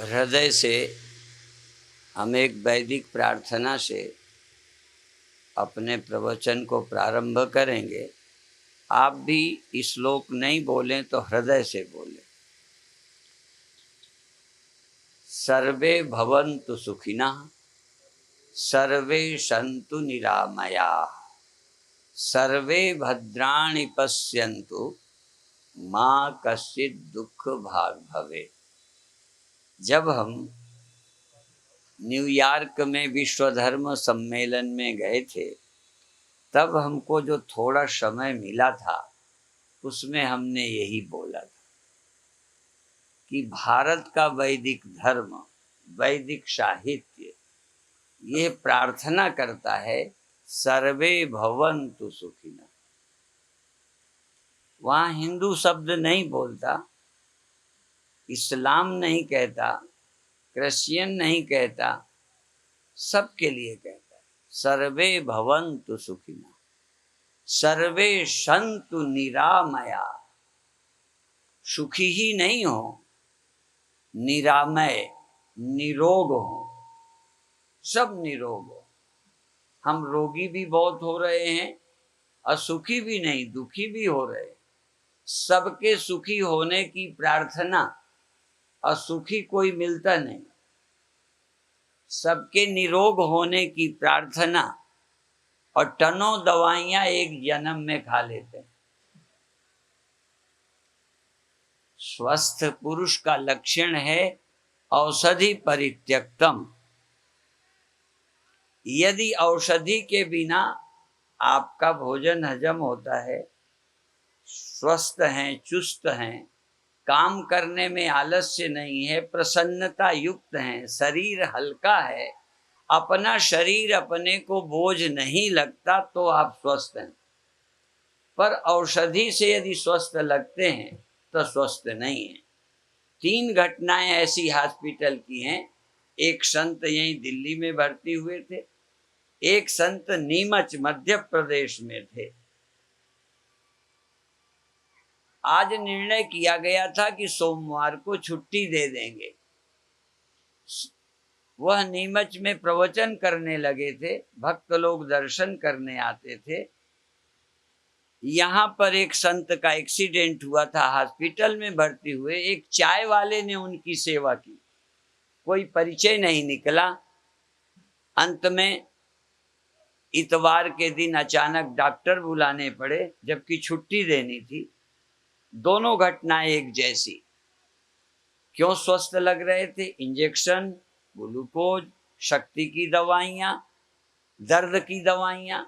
हृदय से हम एक वैदिक प्रार्थना से अपने प्रवचन को प्रारंभ करेंगे। आप भी श्लोक नहीं बोलें तो हृदय से बोलें। सर्वे भवन्तु सुखिनः, सर्वे सन्तु निरामयाः, सर्वे भद्राणि पश्यन्तु, माँ कश्चित् दुःख भाग् भवेत्। जब हम न्यूयॉर्क में विश्व धर्म सम्मेलन में गए थे, तब हमको जो थोड़ा समय मिला था उसमें हमने यही बोला था कि भारत का वैदिक धर्म, वैदिक साहित्य ये प्रार्थना करता है सर्वे भवन्तु सुखिनः। वहाँ हिंदू शब्द नहीं बोलता, इस्लाम नहीं कहता, क्रिश्चियन नहीं कहता, सबके लिए कहता है सर्वे भवन्तु सुखिनः, सर्वे सन्तु निरामया। सुखी ही नहीं हो, निरामय, निरोग हो, सब निरोग हो। हम रोगी भी बहुत हो रहे हैं, असुखी भी नहीं, दुखी भी हो रहे हैं। सबके सुखी होने की प्रार्थना, असुखी कोई मिलता नहीं। सबके निरोग होने की प्रार्थना, और टनों दवाइयां एक जन्म में खा लेते हैं। स्वस्थ पुरुष का लक्षण है औषधि परित्यक्तम। यदि औषधि के बिना आपका भोजन हजम होता है, स्वस्थ हैं, चुस्त हैं, काम करने में आलस्य नहीं है, प्रसन्नता युक्त हैं, शरीर हल्का है, अपना शरीर अपने को बोझ नहीं लगता, तो आप स्वस्थ हैं। पर औषधि से यदि स्वस्थ लगते हैं तो स्वस्थ नहीं है। 3 घटनाएं ऐसी हॉस्पिटल की हैं। एक संत यहीं दिल्ली में भर्ती हुए थे, एक संत नीमच मध्य प्रदेश में थे। आज निर्णय किया गया था कि सोमवार को छुट्टी दे देंगे। वह नीमच में प्रवचन करने लगे थे, भक्त लोग दर्शन करने आते थे। यहाँ पर एक संत का एक्सीडेंट हुआ था, हॉस्पिटल में भर्ती हुए। एक चाय वाले ने उनकी सेवा की, कोई परिचय नहीं निकला। अंत में इतवार के दिन अचानक डॉक्टर बुलाने पड़े, जबकि छुट्टी देनी थी। दोनों घटनाएं एक जैसी। क्यों स्वस्थ लग रहे थे? इंजेक्शन, ग्लूकोज, शक्ति की दवाइयां, दर्द की दवाइयां।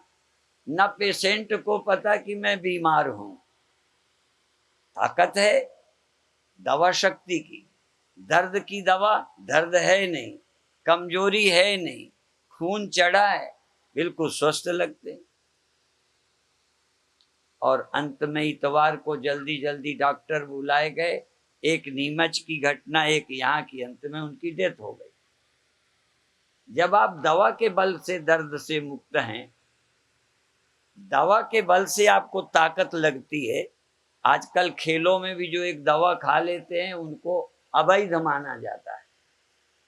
न पेशेंट को पता कि मैं बीमार हूं। ताकत है दवा शक्ति की, दर्द की दवा दर्द है नहीं, कमजोरी है नहीं, खून चढ़ा है, बिल्कुल स्वस्थ लगते। और अंत में इतवार को जल्दी जल्दी डॉक्टर बुलाए गए। एक नीमच की घटना, एक यहाँ की, अंत में उनकी डेथ हो गई। जब आप दवा के बल से दर्द से मुक्त हैं, दवा के बल से आपको ताकत लगती है। आजकल खेलों में भी जो एक दवा खा लेते हैं उनको अवैध माना जाता है।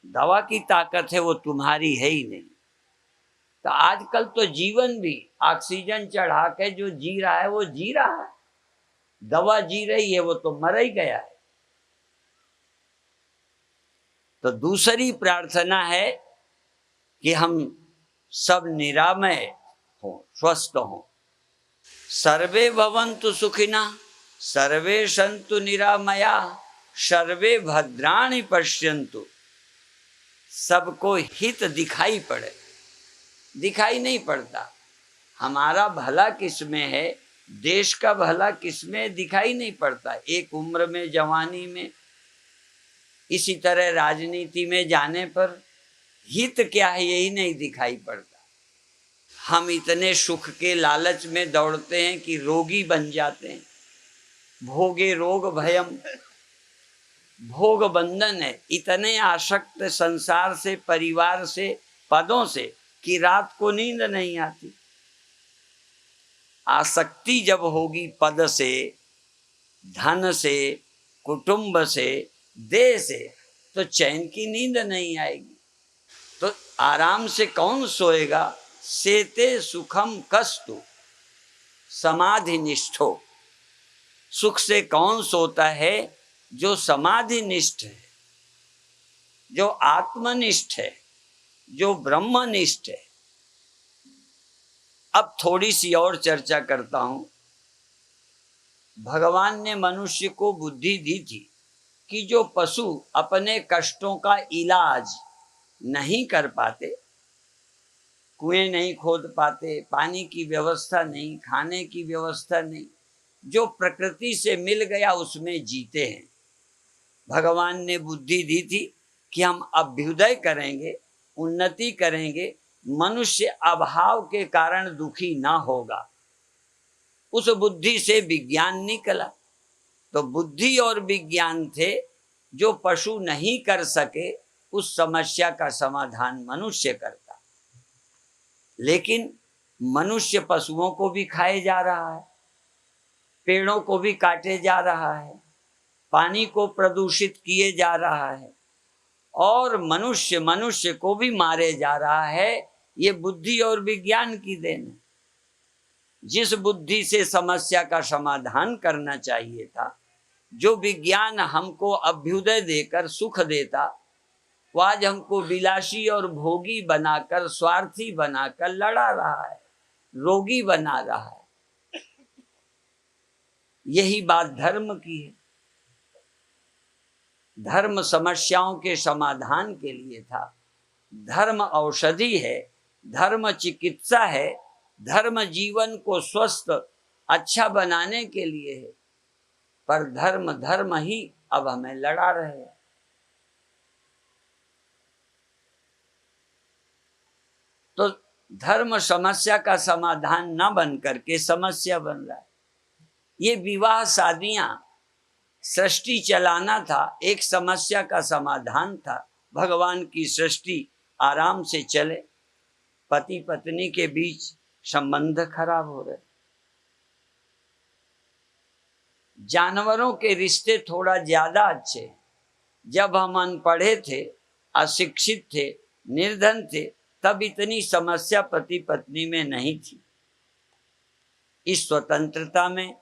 दवा की ताकत है, वो तुम्हारी है ही नहीं। तो आजकल तो जीवन भी ऑक्सीजन चढ़ा के जो जी रहा है वो जी रहा है, दवा जी रही है, वो तो मर ही गया है। तो दूसरी प्रार्थना है कि हम सब निरामय हो, स्वस्थ हो। सर्वे भवन्तु सुखिनः, सर्वे सन्तु निरामया, सर्वे भद्राणि पश्यन्तु। सबको हित दिखाई पड़े, दिखाई नहीं पड़ता। हमारा भला किसमें है, देश का भला किसमें, दिखाई नहीं पड़ता। एक उम्र में, जवानी में, इसी तरह राजनीति में जाने पर हित क्या है यही नहीं दिखाई पड़ता। हम इतने सुख के लालच में दौड़ते हैं कि रोगी बन जाते हैं। भोगे रोग भयम, भोग बंधन है। इतने आसक्त संसार से, परिवार से, पदों से कि रात को नींद नहीं आती। आसक्ति जब होगी पद से, धन से, कुटुंब से, देह से, तो चैन की नींद नहीं आएगी। तो आराम से कौन सोएगा? सेते सुखम कस्तु समाधि निष्ठो। सुख से कौन सोता है? जो समाधि निष्ठ है, जो आत्मनिष्ठ है, जो ब्रह्मनिष्ठ है। अब थोड़ी सी और चर्चा करता हूं। भगवान ने मनुष्य को बुद्धि दी थी कि जो पशु अपने कष्टों का इलाज नहीं कर पाते, कुएं नहीं खोद पाते, पानी की व्यवस्था नहीं, खाने की व्यवस्था नहीं, जो प्रकृति से मिल गया उसमें जीते हैं। भगवान ने बुद्धि दी थी कि हम अभ्युदय करेंगे, उन्नति करेंगे, मनुष्य अभाव के कारण दुखी ना होगा। उस बुद्धि से विज्ञान निकला। तो बुद्धि और विज्ञान थे जो पशु नहीं कर सके, उस समस्या का समाधान मनुष्य करता। लेकिन मनुष्य पशुओं को भी खाए जा रहा है, पेड़ों को भी काटे जा रहा है, पानी को प्रदूषित किए जा रहा है, और मनुष्य को भी मारे जा रहा है। ये बुद्धि और विज्ञान की देन है। जिस बुद्धि से समस्या का समाधान करना चाहिए था, जो विज्ञान हमको अभ्युदय देकर सुख देता, वो आज हमको विलासी और भोगी बनाकर, स्वार्थी बनाकर लड़ा रहा है, रोगी बना रहा है। यही बात धर्म की है। धर्म समस्याओं के समाधान के लिए था। धर्म औषधि है, धर्म चिकित्सा है, धर्म जीवन को स्वस्थ अच्छा बनाने के लिए है। पर धर्म ही अब हमें लड़ा रहे हैं। तो धर्म समस्या का समाधान न बन करके समस्या बन रहा है। ये विवाह शादियां सृष्टि चलाना था, एक समस्या का समाधान था। भगवान की सृष्टि आराम से चले, पति पत्नी के बीच संबंध खराब हो रहे। जानवरों के रिश्ते थोड़ा ज्यादा अच्छे। जब हम अनपढ़े थे, अशिक्षित थे, निर्धन थे, तब इतनी समस्या पति पत्नी में नहीं थी। इस स्वतंत्रता में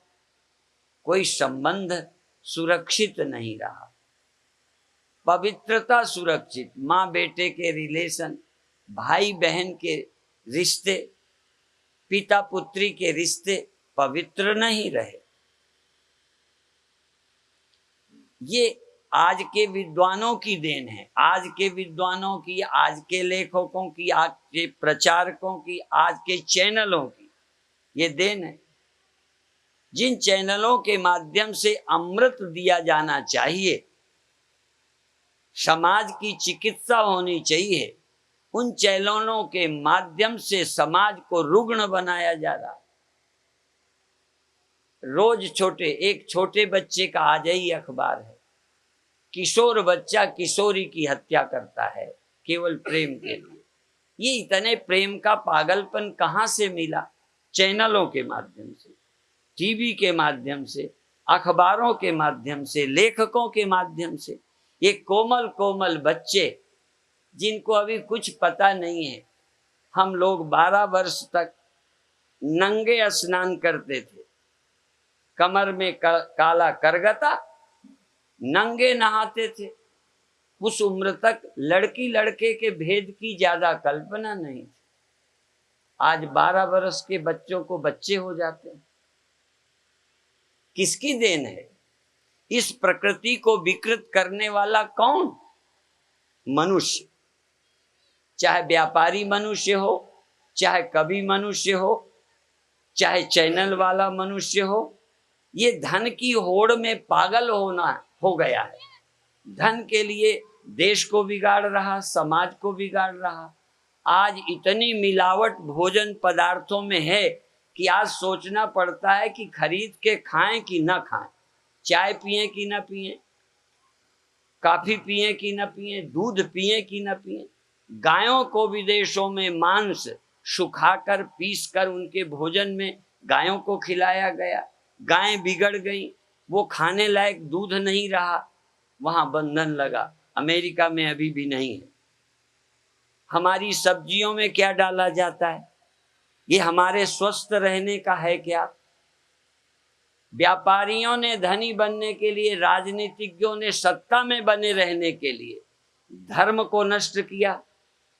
कोई संबंध सुरक्षित नहीं रहा। पवित्रता सुरक्षित, माँ बेटे के रिलेशन, भाई बहन के रिश्ते, पिता पुत्री के रिश्ते पवित्र नहीं रहे। ये आज के विद्वानों की देन है, आज के विद्वानों की, आज के लेखकों की, आज के प्रचारकों की, आज के चैनलों की ये देन है। जिन चैनलों के माध्यम से अमृत दिया जाना चाहिए, समाज की चिकित्सा होनी चाहिए, उन चैनलों के माध्यम से समाज को रुग्ण बनाया जा रहा। रोज एक छोटे बच्चे का आज ही अखबार है, किशोर बच्चा किशोरी की हत्या करता है केवल प्रेम के लिए। ये इतने प्रेम का पागलपन कहाँ से मिला? चैनलों के माध्यम से, टीवी के माध्यम से, अखबारों के माध्यम से, लेखकों के माध्यम से। ये कोमल कोमल बच्चे जिनको अभी कुछ पता नहीं है। हम लोग 12 वर्ष तक नंगे स्नान करते थे, कमर में काला करगता, नंगे नहाते थे। उस उम्र तक लड़की लड़के के भेद की ज्यादा कल्पना नहीं थी। आज 12 वर्ष के बच्चों को बच्चे हो जाते हैं। किसकी देन है? इस प्रकृति को विकृत करने वाला कौन? मनुष्य। चाहे व्यापारी मनुष्य हो, चाहे कवि मनुष्य हो, चाहे चैनल वाला मनुष्य हो, ये धन की होड़ में पागल हो गया है। धन के लिए देश को बिगाड़ रहा, समाज को बिगाड़ रहा। आज इतनी मिलावट भोजन पदार्थों में है कि आज सोचना पड़ता है कि खरीद के खाएं कि ना खाएं, चाय पिएं कि ना पिएं, कॉफी पिएं कि ना पिएं, दूध पिएं कि ना पिएं। गायों को विदेशों में मांस सुखाकर पीसकर उनके भोजन में गायों को खिलाया गया। गायें बिगड़ गई, वो खाने लायक दूध नहीं रहा। वहां बंधन लगा, अमेरिका में अभी भी नहीं है। हमारी सब्जियों में क्या डाला जाता है? ये हमारे स्वस्थ रहने का है क्या? व्यापारियों ने धनी बनने के लिए, राजनीतिज्ञों ने सत्ता में बने रहने के लिए धर्म को नष्ट किया,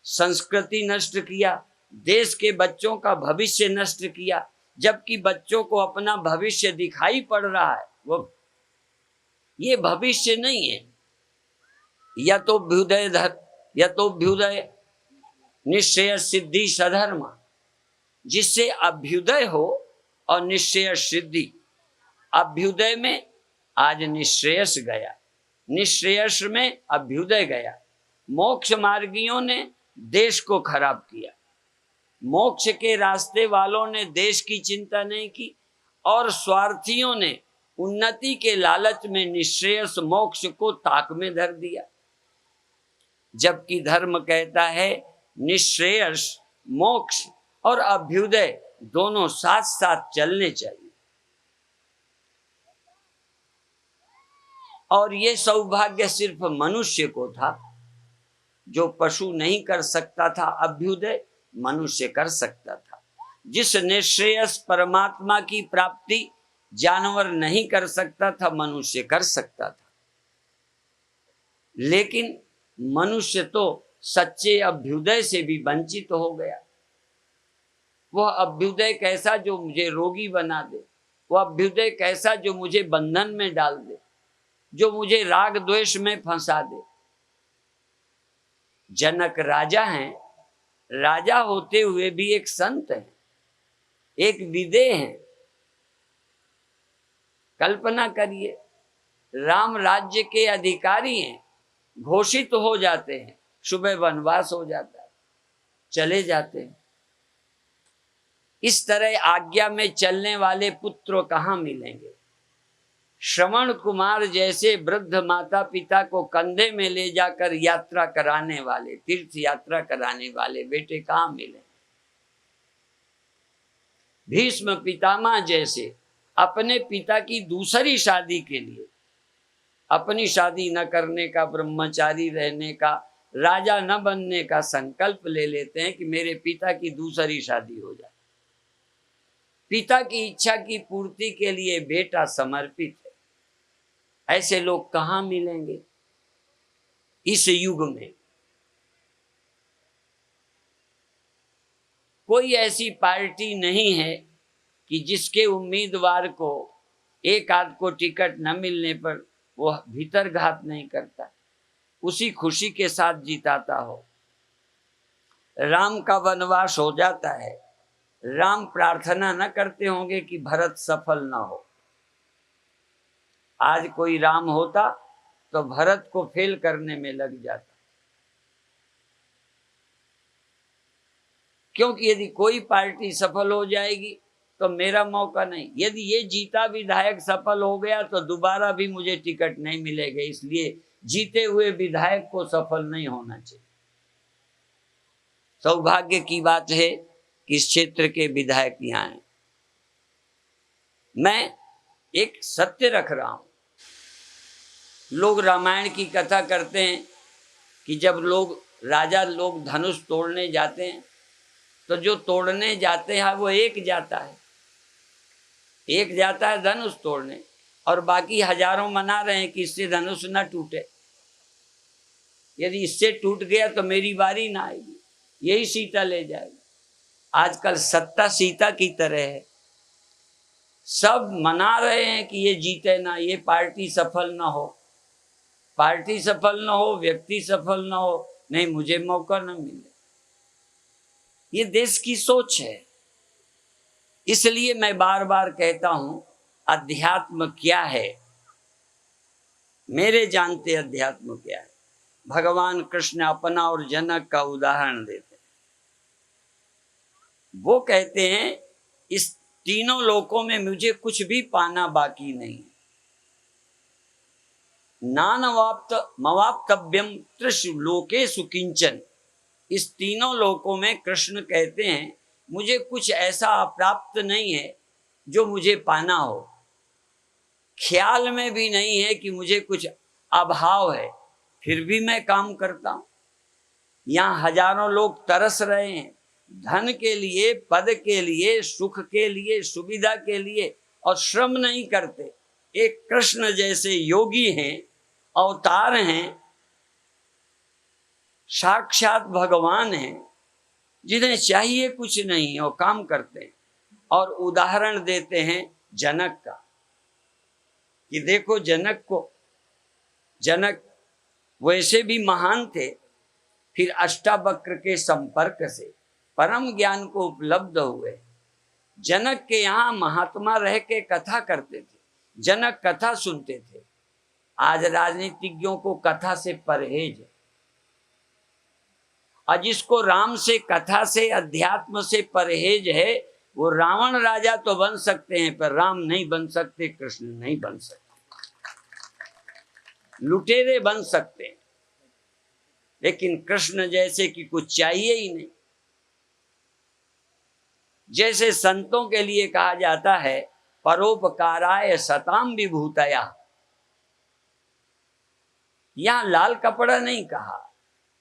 संस्कृति नष्ट किया, देश के बच्चों का भविष्य नष्ट किया, जबकि बच्चों को अपना भविष्य दिखाई पड़ रहा है। वो ये भविष्य नहीं है। या तो अभ्युदय निश्चय सिद्धि सधर्म, जिससे अभ्युदय हो और निश्चय सिद्धि। अभ्युदय में आज निश्रेयस गया, निश्रेयस में अभ्युदय गया। मोक्ष मार्गियों ने देश को खराब किया, मोक्ष के रास्ते वालों ने देश की चिंता नहीं की, और स्वार्थियों ने उन्नति के लालच में निश्रेयस मोक्ष को ताक में धर दिया। जबकि धर्म कहता है निश्रेयस मोक्ष और अभ्युदय दोनों साथ साथ चलने चाहिए। और ये सौभाग्य सिर्फ मनुष्य को था, जो पशु नहीं कर सकता था अभ्युदय, मनुष्य कर सकता था। जिस निश्रेयस परमात्मा की प्राप्ति जानवर नहीं कर सकता था, मनुष्य कर सकता था। लेकिन मनुष्य तो सच्चे अभ्युदय से भी वंचित हो गया। वह अभ्युदय कैसा जो मुझे रोगी बना दे, वह अभ्युदय कैसा जो मुझे बंधन में डाल दे, जो मुझे राग द्वेष में फंसा दे। जनक राजा हैं, राजा होते हुए भी एक संत हैं, एक विदेह हैं। कल्पना करिए, राम राज्य के अधिकारी हैं, घोषित हो जाते हैं, सुबह वनवास हो जाता है, चले जाते हैं। इस तरह आज्ञा में चलने वाले पुत्र कहाँ मिलेंगे? श्रवण कुमार जैसे वृद्ध माता पिता को कंधे में ले जाकर यात्रा कराने वाले, तीर्थ यात्रा कराने वाले बेटे कहाँ मिले? भीष्म पितामह जैसे अपने पिता की दूसरी शादी के लिए, अपनी शादी न करने का, ब्रह्मचारी रहने का, राजा न बनने का संकल्प ले लेते हैं कि मेरे पिता की दूसरी शादी हो जाए। पिता की इच्छा की पूर्ति के लिए बेटा समर्पित है। ऐसे लोग कहाँ मिलेंगे इस युग में? कोई ऐसी पार्टी नहीं है कि जिसके उम्मीदवार को एक आध को टिकट न मिलने पर वो भीतर घात नहीं करता, उसी खुशी के साथ जिताता हो। राम का वनवास हो जाता है, राम प्रार्थना न करते होंगे कि भरत सफल ना हो। आज कोई राम होता तो भरत को फेल करने में लग जाता, क्योंकि यदि कोई पार्टी सफल हो जाएगी तो मेरा मौका नहीं। यदि ये जीता विधायक सफल हो गया तो दोबारा भी मुझे टिकट नहीं मिलेगा, इसलिए जीते हुए विधायक को सफल नहीं होना चाहिए। सौभाग्य की बात है कि इस क्षेत्र के विधायक यहाँ हैं। मैं एक सत्य रख रहा हूं। लोग रामायण की कथा करते हैं कि जब राजा लोग धनुष तोड़ने जाते हैं तो जो तोड़ने जाते हैं वो एक जाता है धनुष तोड़ने, और बाकी हजारों मना रहे हैं कि इससे धनुष ना टूटे। यदि इससे टूट गया तो मेरी बारी ना आएगी, यही सीता ले जाएगी। आजकल सत्ता सीता की तरह है, सब मना रहे हैं कि ये जीते ना, ये पार्टी सफल ना हो, पार्टी सफल ना हो, व्यक्ति सफल ना हो, नहीं मुझे मौका ना मिले। ये देश की सोच है। इसलिए मैं बार बार कहता हूं, अध्यात्म क्या है? मेरे जानते अध्यात्म क्या है? भगवान कृष्ण अपना और जनक का उदाहरण देते हैं। वो कहते हैं इस तीनों लोकों में मुझे कुछ भी पाना बाकी नहीं। नानवाप्तव्यम त्रिषु लोकेषु किंचन। इस तीनों लोकों में कृष्ण कहते हैं मुझे कुछ ऐसा अप्राप्त नहीं है जो मुझे पाना हो। ख्याल में भी नहीं है कि मुझे कुछ अभाव है, फिर भी मैं काम करता हूं। यहाँ हजारों लोग तरस रहे हैं धन के लिए, पद के लिए, सुख के लिए, सुविधा के लिए, और श्रम नहीं करते। एक कृष्ण जैसे योगी हैं, अवतार हैं, साक्षात भगवान हैं, जिन्हें चाहिए कुछ नहीं और काम करते हैं। और उदाहरण देते हैं जनक का कि देखो जनक वैसे भी महान थे, फिर अष्टावक्र के संपर्क से परम ज्ञान को उपलब्ध हुए। जनक के यहाँ महात्मा रह के कथा करते थे, जनक कथा सुनते थे। आज राजनीतिज्ञों को कथा से परहेज है, और जिसको राम से, कथा से, अध्यात्म से परहेज है, वो रावण राजा तो बन सकते हैं पर राम नहीं बन सकते, कृष्ण नहीं बन सकते, लुटेरे बन सकते हैं, लेकिन कृष्ण जैसे कि कुछ चाहिए ही नहीं। जैसे संतों के लिए कहा जाता है परोपकाराय सताम विभूतया, यहां लाल कपड़ा नहीं कहा।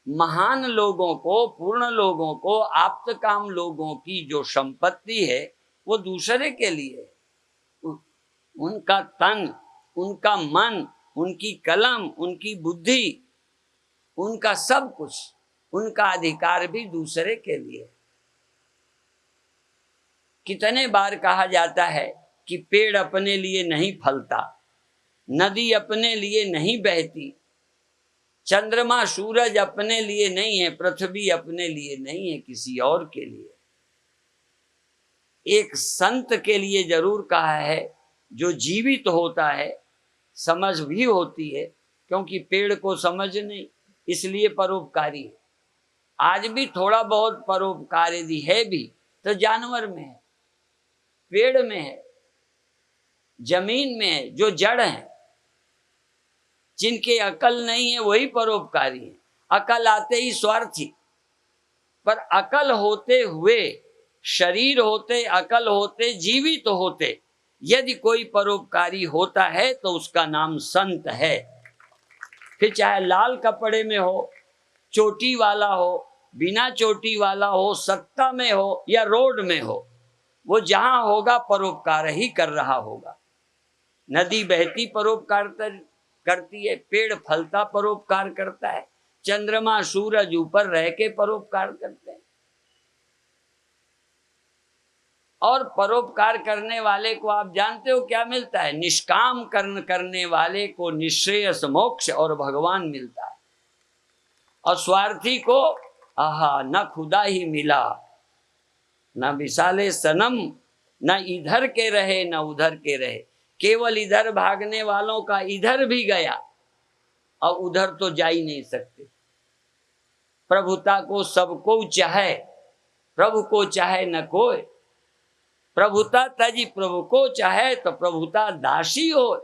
महान लोगों को, पूर्ण लोगों को, आप्त काम लोगों की जो संपत्ति है वो दूसरे के लिए है। उनका तन, उनका मन, उनकी कलम, उनकी बुद्धि, उनका सब कुछ, उनका अधिकार भी दूसरे के लिए। कितने बार कहा जाता है कि पेड़ अपने लिए नहीं फलता, नदी अपने लिए नहीं बहती, चंद्रमा सूरज अपने लिए नहीं है, पृथ्वी अपने लिए नहीं है, किसी और के लिए। एक संत के लिए जरूर कहा है, जो जीवित होता है, समझ भी होती है, क्योंकि पेड़ को समझ नहीं, इसलिए परोपकारी है। आज भी थोड़ा बहुत परोपकार यदि है भी तो जानवर में है, पेड़ में है, जमीन में है, जो जड़ है, जिनके अकल नहीं है वही परोपकारी है। अकल आते ही स्वार्थी, पर अकल होते हुए, शरीर होते, अकल होते, जीवित होते यदि कोई परोपकारी होता है तो उसका नाम संत है। फिर चाहे लाल कपड़े में हो, चोटी वाला हो, बिना चोटी वाला हो, सत्ता में हो या रोड में हो, वो जहां होगा परोपकार ही कर रहा होगा। नदी बहती परोपकार करती है, पेड़ फलता परोपकार करता है, चंद्रमा सूरज ऊपर रह के परोपकार करते हैं। और परोपकार करने वाले को आप जानते हो क्या मिलता है? निष्काम कर्म करने वाले को निश्रेयस मोक्ष और भगवान मिलता है, और स्वार्थी को आहा न खुदा ही मिला, न विशाले सनम, न इधर के रहे न उधर के रहे। केवल इधर भागने वालों का इधर भी गया और उधर तो जा ही नहीं सकते। प्रभुता को सबको चाहे, प्रभु को चाहे न कोई, प्रभुता तजी प्रभु को चाहे तो प्रभुता दासी हो।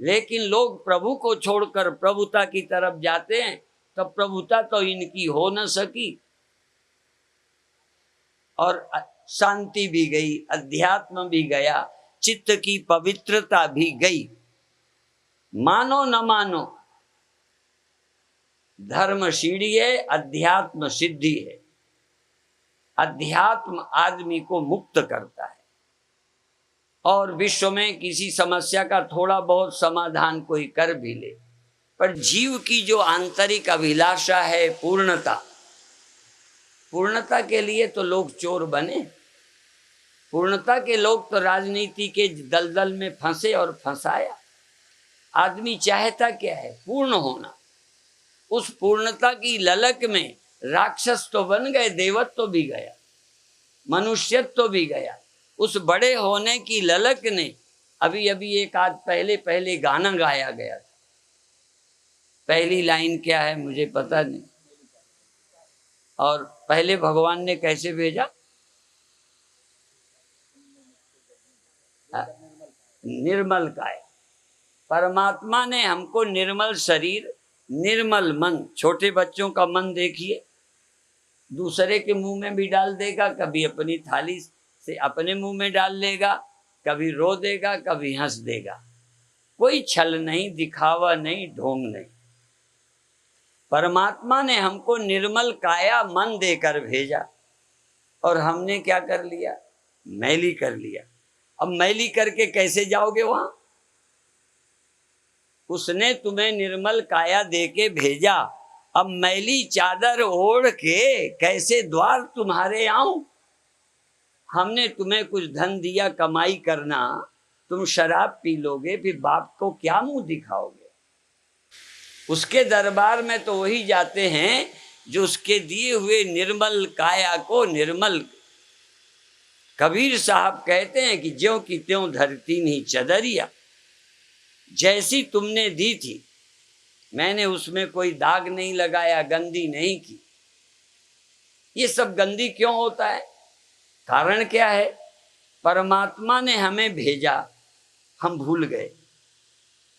लेकिन लोग प्रभु को छोड़कर प्रभुता की तरफ जाते हैं, तो प्रभुता तो इनकी हो न सकी, और शांति भी गई, अध्यात्म भी गया, चित्त की पवित्रता भी गई। मानो न मानो, धर्म सीढ़ी है, अध्यात्म सिद्धि है। अध्यात्म आदमी को मुक्त करता है, और विश्व में किसी समस्या का थोड़ा बहुत समाधान कोई कर भी ले, पर जीव की जो आंतरिक अभिलाषा है पूर्णता, पूर्णता के लिए तो लोग चोर बने, पूर्णता के लोग तो राजनीति के दलदल में फंसे और फंसाया। आदमी चाहता क्या है? पूर्ण होना। उस पूर्णता की ललक में राक्षस तो बन गए, देवत्व भी गया, मनुष्यत्व भी गया। उस बड़े होने की ललक ने, अभी अभी एक आध पहले गाना गाया गया था, पहली लाइन क्या है मुझे पता नहीं, और पहले भगवान ने कैसे भेजा? निर्मल काय। परमात्मा ने हमको निर्मल शरीर, निर्मल मन, छोटे बच्चों का मन देखिए, दूसरे के मुंह में भी डाल देगा, कभी अपनी थाली से अपने मुंह में डाल लेगा, कभी रो देगा, कभी हंस देगा। कोई छल नहीं, दिखावा नहीं, ढोंग नहीं। परमात्मा ने हमको निर्मल काया मन देकर भेजा और हमने क्या कर लिया? मैली कर लिया। अब मैली करके कैसे जाओगे वहां? उसने तुम्हें निर्मल काया देके भेजा, अब मैली चादर ओढ़ के कैसे द्वार तुम्हारे आऊं? हमने तुम्हें कुछ धन दिया कमाई करना, तुम शराब पी लोगे, फिर बाप को क्या मुंह दिखाओगे? उसके दरबार में तो वही जाते हैं जो उसके दिए हुए निर्मल काया को निर्मल। कबीर साहब कहते हैं कि ज्यों की त्यों धरती नहीं चदरिया, जैसी तुमने दी थी मैंने उसमें कोई दाग नहीं लगाया, गंदी नहीं की। ये सब गंदी क्यों होता है? कारण क्या है? परमात्मा ने हमें भेजा, हम भूल गए।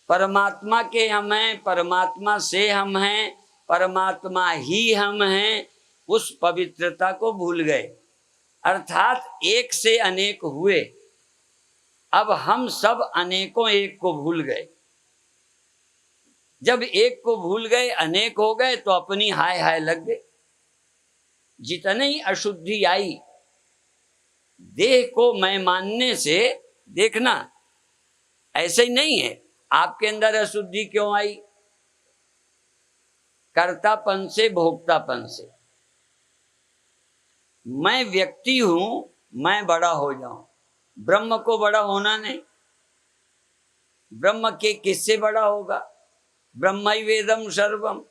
परमात्मा के हम हैं, परमात्मा से हम हैं, परमात्मा ही हम हैं, उस पवित्रता को भूल गए। अर्थात एक से अनेक हुए, अब हम सब अनेकों एक को भूल गए। जब एक को भूल गए, अनेक हो गए, तो अपनी हाय हाय लग गए। जितनी अशुद्धि आई देह को मैं मानने से, देखना ऐसे ही नहीं है। आपके अंदर अशुद्धि क्यों आई? कर्तापन से, भोक्तापन से। मैं व्यक्ति हूं, मैं बड़ा हो जाऊं। ब्रह्म को बड़ा होना नहीं। ब्रह्म के किससे बड़ा होगा? ब्रह्मैवेदम सर्वम।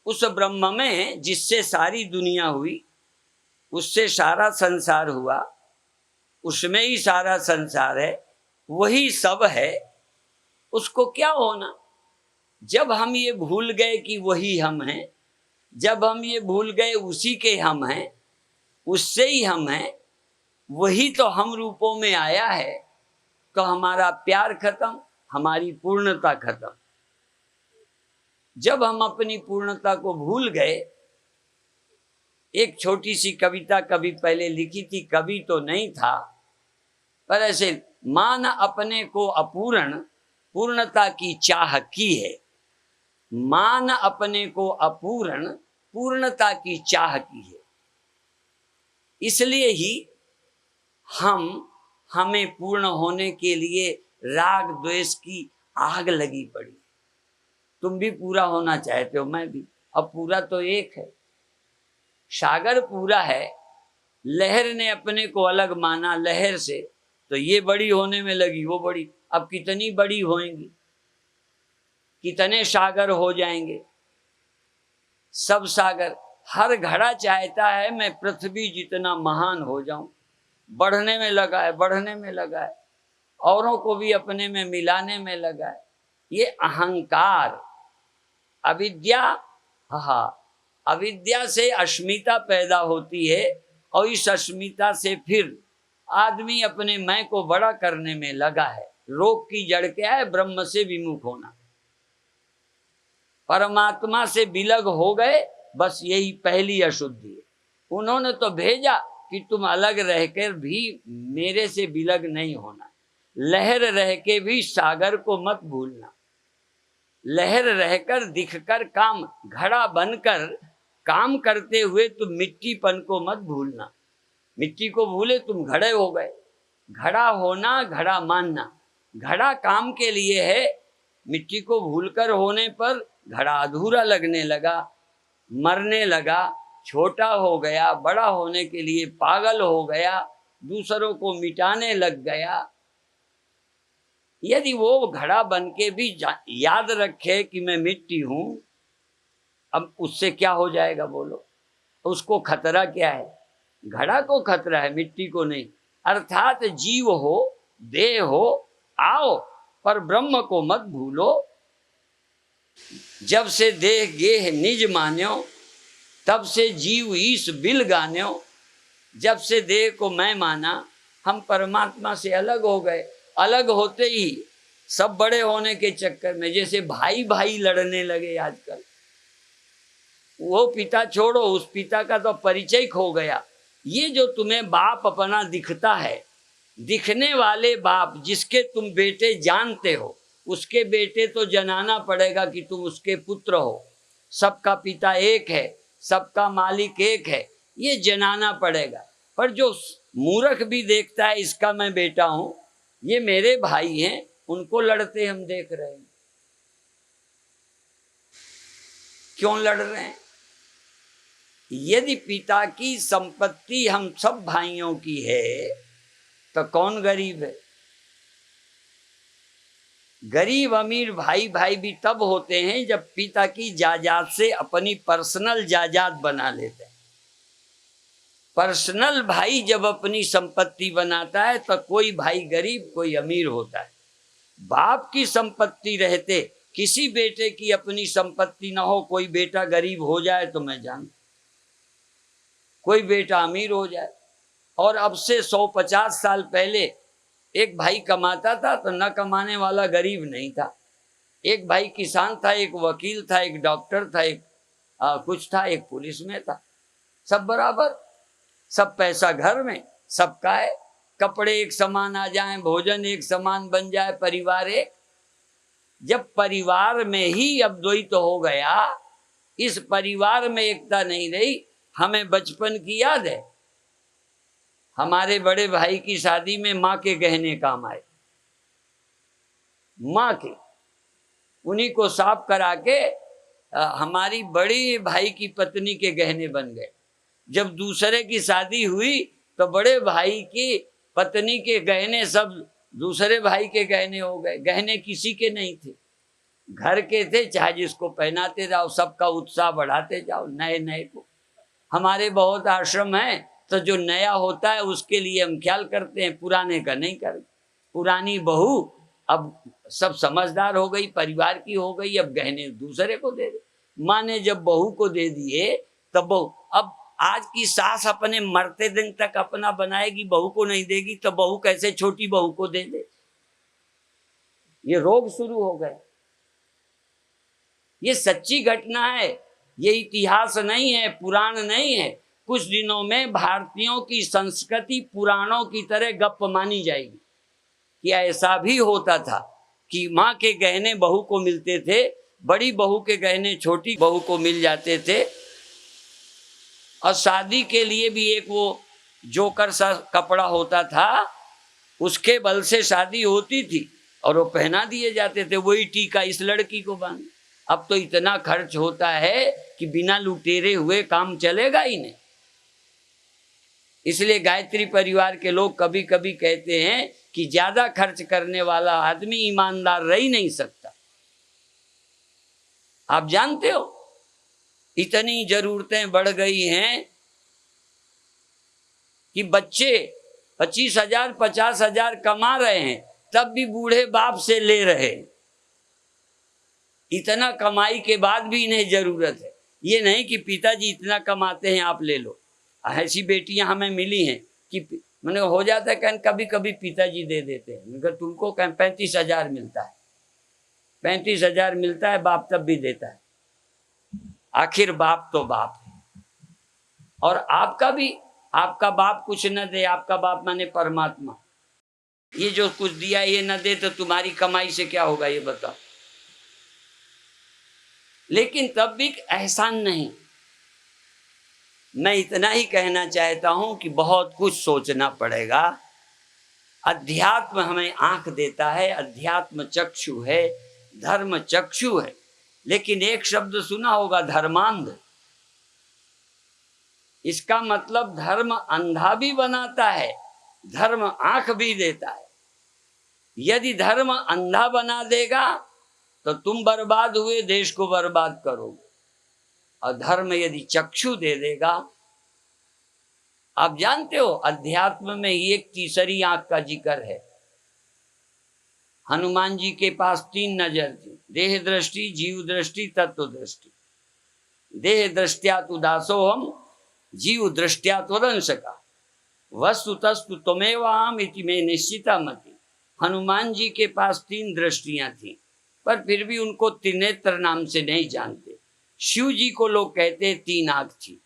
उस ब्रह्म में जिससे सारी दुनिया हुई, उससे सारा संसार हुआ, उसमें ही सारा संसार है, वही सब है, उसको क्या होना? जब हम ये भूल गए कि वही हम हैं, जब हम ये भूल गए उसी के हम हैं, उससे ही हम हैं, वही तो हम रूपों में आया है, तो हमारा प्यार खत्म, हमारी पूर्णता खत्म। जब हम अपनी पूर्णता को भूल गए, एक छोटी सी कविता कभी पहले लिखी थी, कवि तो नहीं था, पर ऐसे, मान अपने को अपूर्ण, पूर्णता की चाह की है। मान अपने को अपूर्ण, पूर्णता की चाह की है। इसलिए ही हमें पूर्ण होने के लिए राग द्वेष की आग लगी पड़ी। तुम भी पूरा होना चाहते हो, मैं भी। अब पूरा तो एक है, सागर पूरा है। लहर ने अपने को अलग माना लहर से, तो ये बड़ी होने में लगी, वो बड़ी। अब कितनी बड़ी होएंगी, कितने सागर हो जाएंगे? सब सागर। हर घड़ा चाहता है मैं पृथ्वी जितना महान हो जाऊं। बढ़ने में लगा है, बढ़ने में लगा है, औरों को भी अपने में मिलाने में लगा है। ये अहंकार, अविद्या। हाँ, अविद्या से अस्मिता पैदा होती है, और इस अस्मिता से फिर आदमी अपने मैं को बड़ा करने में लगा है। रोग की जड़ क्या है? ब्रह्म से विमुख होना। परमात्मा से विलग हो गए, बस यही पहली अशुद्धि है। उन्होंने तो भेजा कि तुम अलग रहकर भी मेरे से विलग नहीं होना। लहर रह के भी सागर को मत भूलना। लहर रहकर दिखकर काम, घड़ा बनकर काम करते हुए तुम मिट्टीपन को मत भूलना। मिट्टी को भूले तुम घड़े हो गए। घड़ा होना, घड़ा मानना। घड़ा काम के लिए है, मिट्टी को भूलकर होने पर घड़ा अधूरा लगने लगा, मरने लगा, छोटा हो गया, बड़ा होने के लिए पागल हो गया, दूसरों को मिटाने लग गया। यदि वो घड़ा बन के भी याद रखे कि मैं मिट्टी हूं, अब उससे क्या हो जाएगा बोलो? उसको खतरा क्या है? घड़ा को खतरा है, मिट्टी को नहीं। अर्थात जीव हो, देह हो, आओ, पर ब्रह्म को मत भूलो। जब से देह गेह निज मान्यो, तब से जीव ईश बिल गान्यो। जब से देह को मैं माना, हम परमात्मा से अलग हो गए। अलग होते ही सब बड़े होने के चक्कर में, जैसे भाई भाई लड़ने लगे आजकल। वो पिता छोड़ो, उस पिता का तो परिचय खो गया। ये जो तुम्हें बाप अपना दिखता है, दिखने वाले बाप जिसके तुम बेटे जानते हो, उसके बेटे तो जनाना पड़ेगा कि तुम उसके पुत्र हो, सबका पिता एक है, सबका मालिक एक है, ये जनाना पड़ेगा। पर जो मूर्ख भी देखता है इसका मैं बेटा हूं, ये मेरे भाई हैं, उनको लड़ते हम देख रहे हैं। क्यों लड़ रहे हैं? यदि पिता की संपत्ति हम सब भाइयों की है तो कौन गरीब है? गरीब अमीर भाई भाई भी तब होते हैं जब पिता की जायदाद से अपनी पर्सनल जायदाद बना लेते हैं। पर्सनल भाई जब अपनी संपत्ति बनाता है तो कोई भाई गरीब कोई अमीर होता है। बाप की संपत्ति रहते किसी बेटे की अपनी संपत्ति ना हो, कोई बेटा गरीब हो जाए तो मैं जानता, कोई बेटा अमीर हो जाए। और अब से 150 साल पहले एक भाई कमाता था तो न कमाने वाला गरीब नहीं था। एक भाई किसान था, एक वकील था, एक डॉक्टर था, एक कुछ था, एक पुलिस में था, सब बराबर, सब पैसा घर में सबका है, कपड़े एक समान आ जाएं, भोजन एक समान बन जाए, परिवार एक। जब परिवार में ही अब द्वैत हो गया, इस परिवार में एकता नहीं रही। हमें बचपन की याद है, हमारे बड़े भाई की शादी में माँ के गहने काम आए, माँ के, उन्हीं को साफ करा के हमारी बड़ी भाई की पत्नी के गहने बन गए। जब दूसरे की शादी हुई तो बड़े भाई की पत्नी के गहने सब दूसरे भाई के गहने हो गए। गहने किसी के नहीं थे, घर के थे, चाहे जिसको पहनाते जाओ, सबका उत्साह बढ़ाते जाओ नए नए को। हमारे बहुत आश्रम हैं तो जो नया होता है उसके लिए हम ख्याल करते हैं, पुराने का नहीं करते। पुरानी बहू अब सब समझदार हो गई, परिवार की हो गई, अब गहने दूसरे को दे दे। माँ ने जब बहू को दे दिए तब बहू, अब आज की सास अपने मरते दिन तक अपना बनाएगी, बहू को नहीं देगी तो बहू कैसे छोटी बहू को दे दे? ये रोग शुरू हो गए। ये सच्ची घटना है, ये इतिहास नहीं है, पुराण नहीं है। कुछ दिनों में भारतीयों की संस्कृति पुराणों की तरह गप मानी जाएगी कि ऐसा भी होता था कि माँ के गहने बहू को मिलते थे, बड़ी बहू के गहने छोटी बहू को मिल जाते थे। और शादी के लिए भी एक वो जोकर सा कपड़ा होता था, उसके बल से शादी होती थी और वो पहना दिए जाते थे, वही टीका इस लड़की को बांध। अब तो इतना खर्च होता है कि बिना लुटेरे हुए काम चलेगा ही नहीं। इसलिए गायत्री परिवार के लोग कभी कभी कहते हैं कि ज्यादा खर्च करने वाला आदमी ईमानदार रह ही नहीं सकता। आप जानते हो इतनी जरूरतें बढ़ गई हैं कि बच्चे 25,000 50,000 कमा रहे हैं तब भी बूढ़े बाप से ले रहे हैं। इतना कमाई के बाद भी इन्हें जरूरत है। ये नहीं कि पिताजी इतना कमाते हैं आप ले लो। ऐसी बेटियां हमें मिली हैं कि मैंने हो जाता है, कहने कभी कभी पिताजी दे देते हैं। मगर तुमको 35,000 मिलता है, 35,000 मिलता है, बाप तब भी देता है। आखिर बाप तो बाप है। और आपका भी, आपका बाप कुछ न दे, आपका बाप माने परमात्मा, ये जो कुछ दिया ये न दे तो तुम्हारी कमाई से क्या होगा ये बताओ। लेकिन तब भी एहसान नहीं। मैं इतना ही कहना चाहता हूं कि बहुत कुछ सोचना पड़ेगा। अध्यात्म हमें आंख देता है, अध्यात्म चक्षु है, धर्म चक्षु है। लेकिन एक शब्द सुना होगा, धर्मांध। इसका मतलब धर्म अंधा भी बनाता है, धर्म आंख भी देता है। यदि धर्म अंधा बना देगा तो तुम बर्बाद हुए, देश को बर्बाद करोगे। और धर्म यदि चक्षु दे देगा, आप जानते हो अध्यात्म में एक तीसरी आंख का जिक्र है। हनुमान जी के पास 3 नजर थी, देह दृष्टि, जीव दृष्टि, तत्व दृष्टि। देह दृष्टिया तु दासोहम, जीव दृष्टिया त्वदंश का, वस्तु तस्तु त्वमेवाहम इति में निश्चिता मति। हनुमान जी के पास 3 दृष्टियां थी, पर फिर भी उनको त्रिनेत्र नाम से नहीं जानते। शिव जी को लोग कहते 3 आंख थी,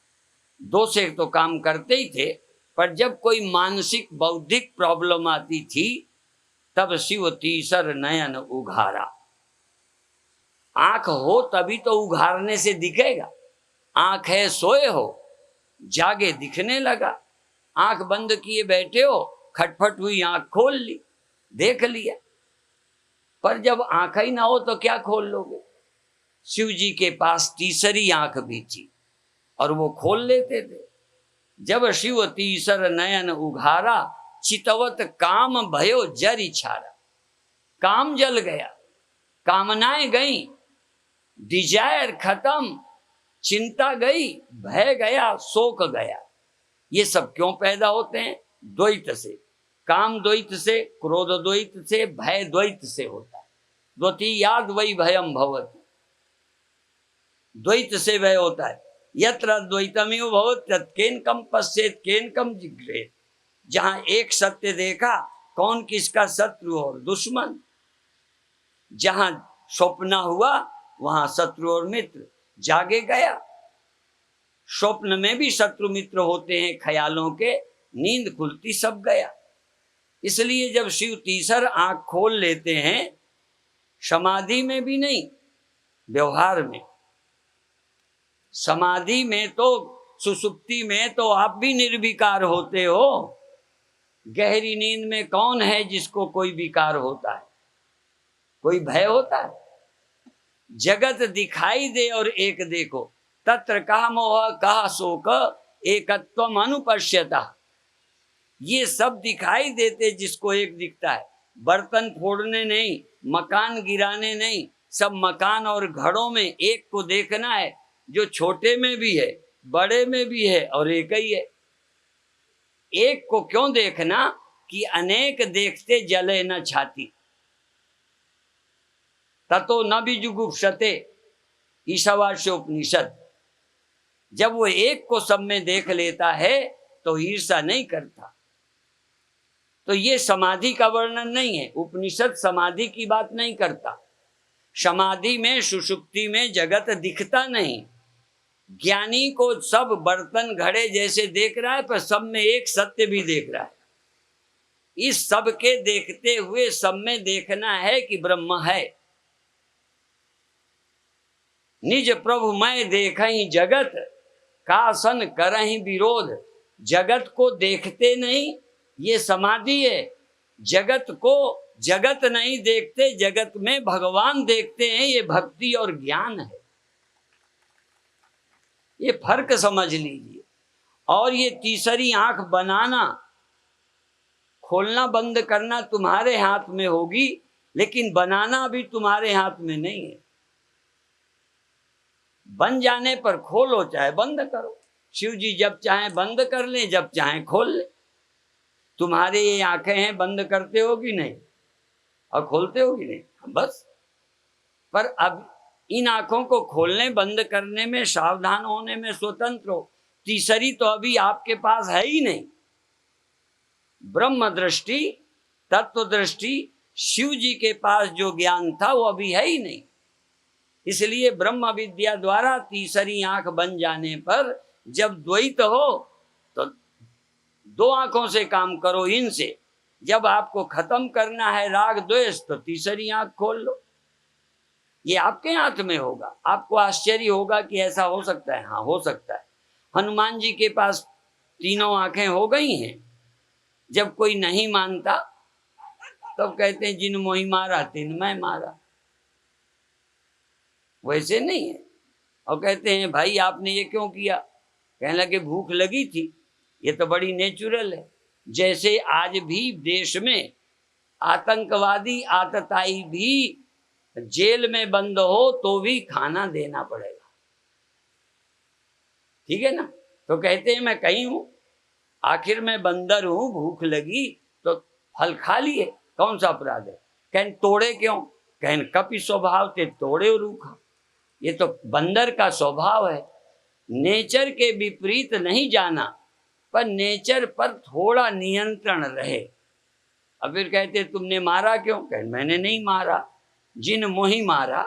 2 से तो काम करते ही थे, पर जब कोई मानसिक बौद्धिक प्रॉब्लम आती थी तब शिव तीसर नयन उघारा। आंख हो तभी तो उघारने से दिखेगा। आंख है सोए हो, जागे दिखने लगा। आंख बंद किए बैठे हो, खटपट हुई आंख खोल ली, देख लिया। पर जब आंख ही ना हो तो क्या खोल लोगे? शिव जी के पास तीसरी आंख भी थी और वो खोल लेते थे। जब शिव तीसर नयन उघारा, चितवत काम भयो जरि छारा। काम जल गया, कामनाएं गई, डिजायर खत्म, चिंता गई, भय गया, शोक गया। ये सब क्यों पैदा होते हैं? द्वैत से। काम द्वैत से, क्रोध द्वैत से, भय द्वैत से होता है। द्वितीयाद वै भयम भवति, द्वैत से भय होता है। यत्र द्वैतमेव भवति तत्केन कम पश्येत केन कम जिघ्रेत। जहां एक सत्य देखा, कौन किसका शत्रु और दुश्मन। जहां स्वप्न हुआ वहां शत्रु और मित्र। जागे गया, स्वप्न में भी शत्रु मित्र होते हैं ख्यालों के, नींद खुलती सब गया। इसलिए जब शिव तीसर आंख खोल लेते हैं, समाधि में भी नहीं, व्यवहार में। समाधि में तो, सुसुप्ति में तो आप भी निर्विकार होते हो। गहरी नींद में कौन है जिसको कोई विकार होता है, कोई भय होता है? जगत दिखाई दे और एक देखो, तत्र कहा मोह कहा शोक एकत्वम अनुपश्यता। ये सब दिखाई देते जिसको एक दिखता है। बर्तन फोड़ने नहीं, मकान गिराने नहीं, सब मकान और घरों में एक को देखना है, जो छोटे में भी है, बड़े में भी है और एक ही है। एक को क्यों देखना कि अनेक देखते जले न छाती। ततो न बीजुगुप्सते, ईशावास्य उपनिषद। जब वो एक को सब में देख लेता है तो ईर्षा नहीं करता। तो ये समाधि का वर्णन नहीं है। उपनिषद समाधि की बात नहीं करता। समाधि में, सुषुप्ति में जगत दिखता नहीं। ज्ञानी को सब बर्तन घड़े जैसे देख रहा है, पर सब में एक सत्य भी देख रहा है। इस सब के देखते हुए सब में देखना है कि ब्रह्म है। निज प्रभु मैं देखहि जगत, कासन करहि विरोध। जगत को देखते नहीं, ये समाधि है। जगत को जगत नहीं देखते, जगत में भगवान देखते हैं, ये भक्ति और ज्ञान है। ये फर्क समझ लीजिए। और ये तीसरी आंख बनाना, खोलना बंद करना तुम्हारे हाथ में होगी, लेकिन बनाना भी तुम्हारे हाथ में नहीं है। बन जाने पर खोलो चाहे बंद करो। शिव जी जब चाहे बंद कर लें, जब चाहे खोल लें। तुम्हारे ये आंखें हैं, बंद करते हो कि नहीं और खोलते हो कि नहीं, बस। पर अब इन आंखों को खोलने बंद करने में, सावधान होने में स्वतंत्र हो। तीसरी तो अभी आपके पास है ही नहीं। ब्रह्म दृष्टि, तत्व दृष्टि, शिव जी के पास जो ज्ञान था वो अभी है ही नहीं। इसलिए ब्रह्म विद्या द्वारा तीसरी आंख बन जाने पर, जब द्वैत हो तो दो आंखों से काम करो, इनसे। जब आपको खत्म करना है राग द्वेष, तो तीसरी आंख खोल लो। ये आपके हाथ में होगा। आपको आश्चर्य होगा कि ऐसा हो सकता है। हाँ, हो सकता है। हनुमान जी के पास तीनों आंखें हो गई हैं। जब कोई नहीं मानता तब तो कहते हैं जिन मोहि मारा तिन मैं मारा। वैसे नहीं है। और कहते हैं भाई आपने ये क्यों किया? कहने लगे भूख लगी थी। ये तो बड़ी नेचुरल है। जैसे आज भी देश में आतंकवादी आतताई भी जेल में बंद हो तो भी खाना देना पड़ेगा, ठीक है ना? तो कहते हैं मैं कहीं हूं, आखिर मैं बंदर हूं, भूख लगी तो फल खा लिए, कौन सा अपराध है? कहन तोड़े क्यों? कहन कपि स्वभाव ते तोड़े और रूखा। ये तो बंदर का स्वभाव है। नेचर के विपरीत नहीं जाना, पर नेचर पर थोड़ा नियंत्रण रहे। अब फिर कहते तुमने मारा क्यों? कहन मैंने नहीं मारा, जिन मोहि मारा,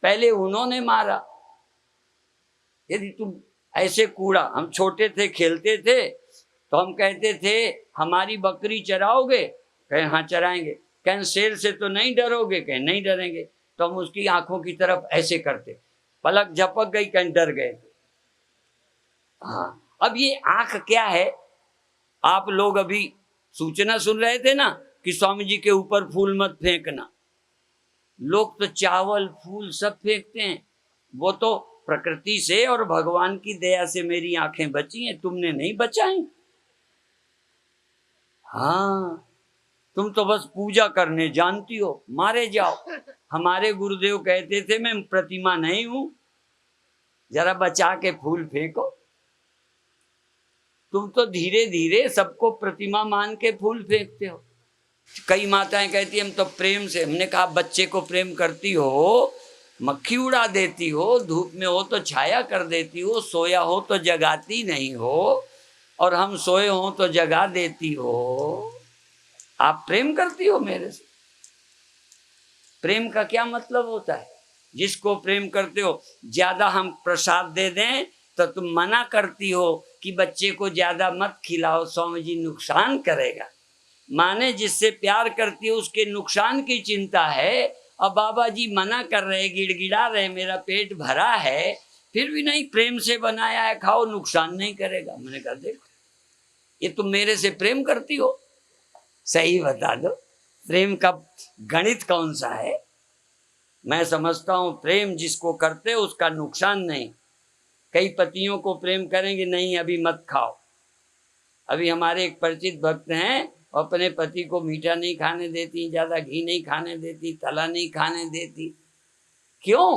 पहले उन्होंने मारा। यदि तुम ऐसे कूड़ा, हम छोटे थे खेलते थे तो हम कहते थे हमारी बकरी चराओगे? कहें हाँ चराएंगे। कहें शेर से तो नहीं डरोगे? कहें नहीं डरेंगे। तो हम उसकी आंखों की तरफ ऐसे करते, पलक झपक गई, कहीं डर गए। हाँ, अब ये आंख क्या है? आप लोग अभी सूचना सुन रहे थे ना कि स्वामी जी के ऊपर फूल मत फेंकना। लोग तो चावल फूल सब फेंकते हैं, वो तो प्रकृति से और भगवान की दया से मेरी आंखें बची हैं, तुमने नहीं बचाई। हाँ, तुम तो बस पूजा करने जानती हो, मारे जाओ। हमारे गुरुदेव कहते थे मैं प्रतिमा नहीं हूं, जरा बचा के फूल फेंको। तुम तो धीरे धीरे सबको प्रतिमा मान के फूल फेंकते हो। कई माताएं कहती हम तो प्रेम से। हमने कहा बच्चे को प्रेम करती हो, मक्खी उड़ा देती हो, धूप में हो तो छाया कर देती हो, सोया हो तो जगाती नहीं हो, और हम सोए हो तो जगा देती हो। आप प्रेम करती हो मेरे से। प्रेम का क्या मतलब होता है? जिसको प्रेम करते हो, ज्यादा हम प्रसाद दे दें तो तुम मना करती हो कि बच्चे को ज्यादा मत खिलाओ, स्वामी जी नुकसान करेगा। माने जिससे प्यार करती हो उसके नुकसान की चिंता है, और बाबा जी मना कर रहे, गिड़गिड़ा रहे, मेरा पेट भरा है, फिर भी नहीं, प्रेम से बनाया है, खाओ, नुकसान नहीं करेगा। मैंने कहा देखो, ये तुम मेरे से प्रेम करती हो? सही बता दो, प्रेम का गणित कौन सा है? मैं समझता हूं प्रेम जिसको करते हो उसका नुकसान नहीं। कई पतियों को प्रेम करेंगे, नहीं अभी मत खाओ। अभी हमारे एक परिचित भक्त हैं, अपने पति को मीठा नहीं खाने देती, ज्यादा घी नहीं खाने देती, तला नहीं खाने देती। क्यों?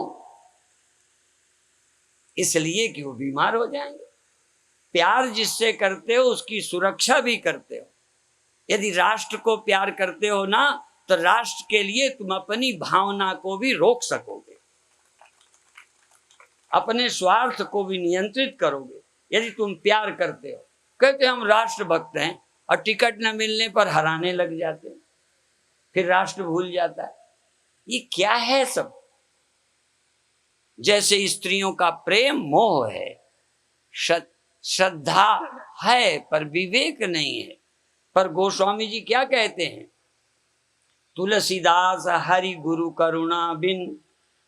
इसलिए कि वो बीमार हो जाएंगे। प्यार जिससे करते हो उसकी सुरक्षा भी करते हो। यदि राष्ट्र को प्यार करते हो ना, तो राष्ट्र के लिए तुम अपनी भावना को भी रोक सकोगे, अपने स्वार्थ को भी नियंत्रित करोगे यदि तुम प्यार करते हो। कहते हम राष्ट्र भक्त हैं और टिकट न मिलने पर हराने लग जाते हैं, फिर राष्ट्र भूल जाता है। ये क्या है सब? जैसे स्त्रियों का प्रेम मोह है, श्रद्धा है पर विवेक नहीं है। पर गोस्वामी जी क्या कहते हैं? तुलसीदास हरि गुरु करुणा बिन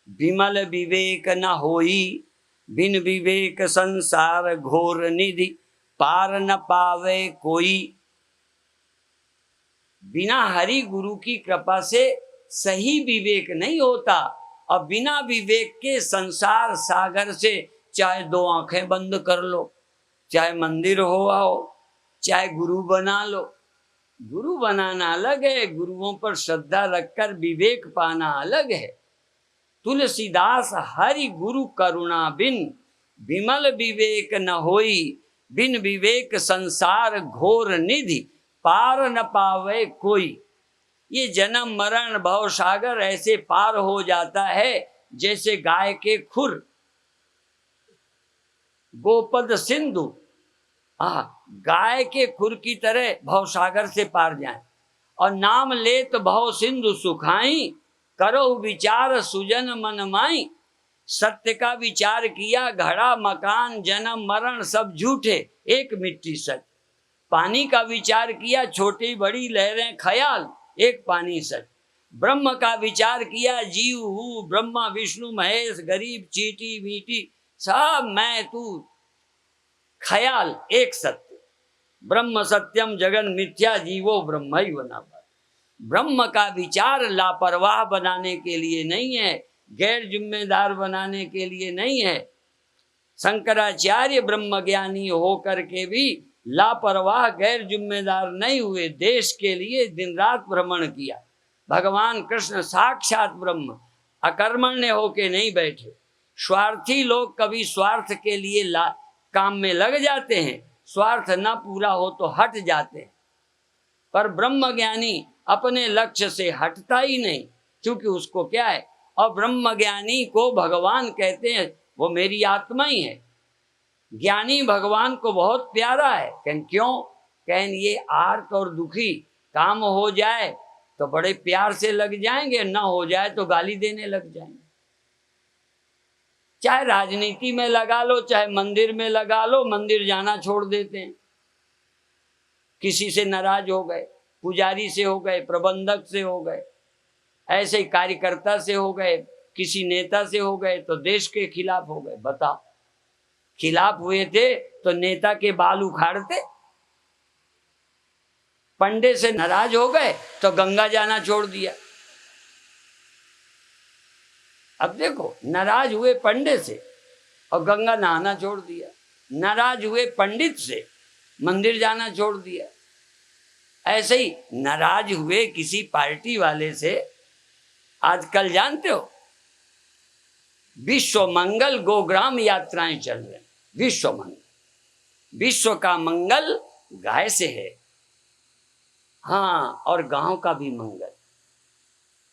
विमल विवेक न होई, बिन विवेक संसार घोर निधि पार न पावे कोई। बिना हरि गुरु की कृपा से सही विवेक नहीं होता, और बिना विवेक के संसार सागर से चाहे दो आंखें बंद कर लो, चाहे मंदिर हो आओ, चाहे गुरु बना लो। गुरु बनाना अलग है, गुरुओं पर श्रद्धा रखकर विवेक पाना अलग है। तुलसीदास हरि गुरु करुणा बिन विमल विवेक न होई, बिन विवेक संसार घोर निधि पार न पावे कोई। ये जन्म मरण भव सागर ऐसे पार हो जाता है जैसे गाय के खुर गोपद सिंधु, गाय के खुर की तरह भव सागर से पार जाए। और नाम ले तो भव सिंधु सुखाई, करो विचार सुजन मन माई। सत्य का विचार किया, घड़ा मकान जन्म मरण सब झूठे, एक मिट्टी सच। पानी का विचार किया, छोटी बड़ी लहरें ख्याल, एक पानी सच। ब्रह्म का विचार किया, जीव हूँ ब्रह्मा विष्णु महेश, गरीब चीटी मीटी सब मैं तू, ख्याल एक सत्य। ब्रह्म सत्यम जगन मिथ्या, जीवो ब्रह्म ही बना। ब्रह्म का विचार लापरवाह बनाने के लिए नहीं है, गैर जिम्मेदार बनाने के लिए नहीं है। शंकराचार्य ब्रह्म ज्ञानी होकर के भी लापरवाह गैर जिम्मेदार नहीं हुए, देश के लिए दिन रात भ्रमण किया। भगवान कृष्ण साक्षात ब्रह्म अकर्मण्य होके नहीं बैठे। स्वार्थी लोग कभी स्वार्थ के लिए काम में लग जाते हैं, स्वार्थ न पूरा हो तो हट जाते हैं। पर ब्रह्म ज्ञानी अपने लक्ष्य से हटता ही नहीं, क्योंकि उसको क्या है, और ब्रह्म ज्ञानी को भगवान कहते हैं, वो मेरी आत्मा ही है। ज्ञानी भगवान को बहुत प्यारा है। क्यों? ये आर्त और दुखी काम हो जाए तो बड़े प्यार से लग जाएंगे, ना हो जाए तो गाली देने लग जाएंगे। चाहे राजनीति में लगा लो, चाहे मंदिर में लगा लो, मंदिर जाना छोड़ देते हैं, किसी से नाराज हो गए। पुजारी से हो गए, प्रबंधक से हो गए, ऐसे ही कार्यकर्ता से हो गए, किसी नेता से हो गए तो देश के खिलाफ हो गए। बताओ, खिलाफ हुए थे तो नेता के बाल उखाड़ते? पंडे से नाराज हो गए तो गंगा जाना छोड़ दिया। अब देखो, नाराज हुए पंडे से और गंगा नहाना छोड़ दिया, नाराज हुए पंडित से मंदिर जाना छोड़ दिया। ऐसे ही नाराज हुए किसी पार्टी वाले से, आजकल जानते हो विश्व मंगल गोग्राम यात्राएं चल रही। विश्व मंगल, विश्व का मंगल गाय से है। हाँ, और गांव का भी मंगल।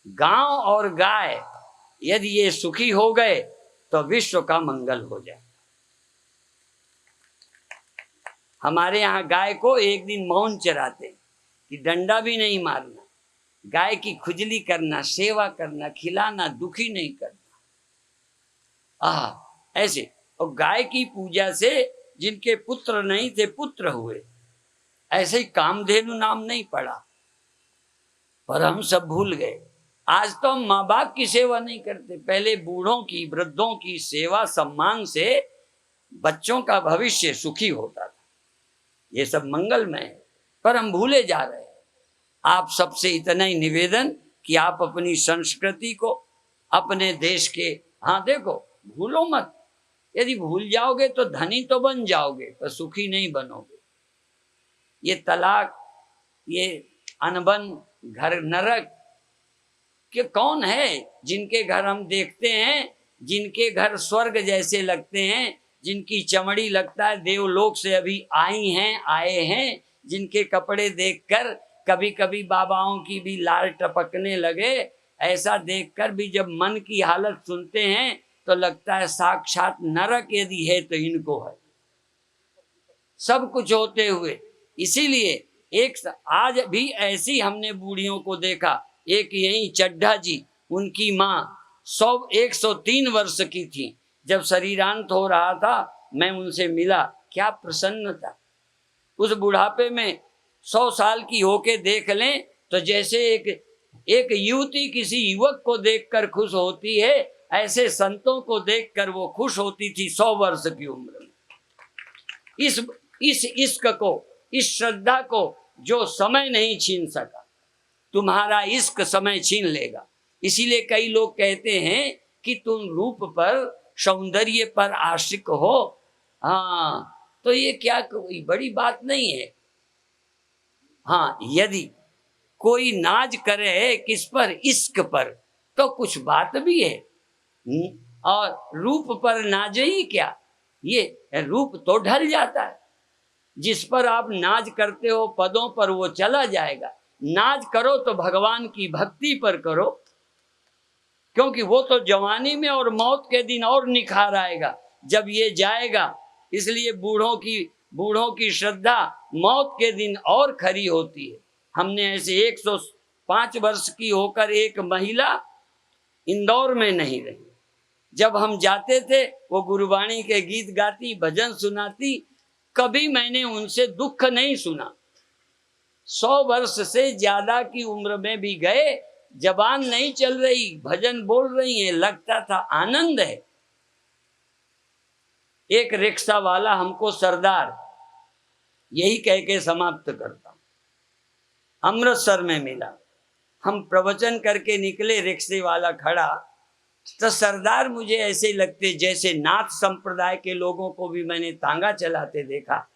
गांव और गाय यदि ये सुखी हो गए तो विश्व का मंगल हो जाए। हमारे यहाँ गाय को एक दिन मौन चराते कि डंडा भी नहीं मारना, गाय की खुजली करना, सेवा करना, खिलाना, दुखी नहीं करना। ऐसे। और गाय की पूजा से जिनके पुत्र नहीं थे पुत्र हुए। ऐसे ही कामधेनु नाम नहीं पड़ा, पर हम सब भूल गए। आज तो हम माँ बाप की सेवा नहीं करते, पहले बूढ़ों की, वृद्धों की सेवा सम्मान से बच्चों का भविष्य सुखी होता था। ये सब मंगलमय है, पर हम भूले जा रहे हैं। आप सबसे इतना ही निवेदन कि आप अपनी संस्कृति को, अपने देश के, हाँ देखो, भूलो मत। यदि भूल जाओगे तो धनी तो बन जाओगे पर सुखी नहीं बनोगे। ये तलाक, ये अनबन, घर नरक के कौन है जिनके घर हम देखते हैं, जिनके घर स्वर्ग जैसे लगते हैं, जिनकी चमड़ी लगता है देवलोक से अभी आई हैं, आए हैं, जिनके कपड़े देखकर कभी कभी बाबाओं की भी लार टपकने लगे। ऐसा देखकर भी जब मन की हालत सुनते हैं तो लगता है साक्षात नरक यदि है तो इनको है, सब कुछ होते हुए। इसीलिए एक आज भी ऐसी हमने बूढ़ियों को देखा। एक यही चड्ढा जी, उनकी माँ 103 वर्ष की थी। जब शरीरांत हो रहा था मैं उनसे मिला, क्या प्रसन्न था। उस बुढ़ापे में 100 साल की होके देख लें तो जैसे एक युवती किसी युवक को देखकर खुश होती है, ऐसे संतों को देखकर वो खुश होती थी 100 वर्ष की उम्र में। इस इश्क को, इस श्रद्धा को जो समय नहीं छीन सका, तुम्हारा इश्क समय छीन लेगा। इसीलिए कई लोग कहते हैं कि तुम रूप पर, सौंदर्य पर आशिक हो। हाँ, तो ये क्या कोई बड़ी बात नहीं है। हाँ, यदि कोई नाज करे किस पर, इश्क पर, तो कुछ बात भी है। और रूप पर नाज ही क्या, ये रूप तो ढल जाता है। जिस पर आप नाज करते हो पदों पर वो चला जाएगा। नाज करो तो भगवान की भक्ति पर करो, क्योंकि वो तो जवानी में और मौत के दिन और निखार आएगा जब ये जाएगा। इसलिए बूढ़ों की श्रद्धा मौत के दिन और खरी होती है। हमने ऐसे 105 वर्ष की होकर एक महिला इंदौर में नहीं रही। जब हम जाते थे वो गुरुवाणी के गीत गाती, भजन सुनाती, कभी मैंने उनसे दुख नहीं सुना। 100 वर्ष से ज्यादा की उम्र में भी गए, जबान नहीं चल रही, भजन बोल रही है, लगता था आनंद है। एक रिक्शा वाला हमको सरदार, यही कह के समाप्त करता, अमृतसर में मिला। हम प्रवचन करके निकले, रिक्शे वाला खड़ा, तो सरदार मुझे ऐसे लगते जैसे नाथ संप्रदाय के लोगों को भी मैंने तांगा चलाते देखा,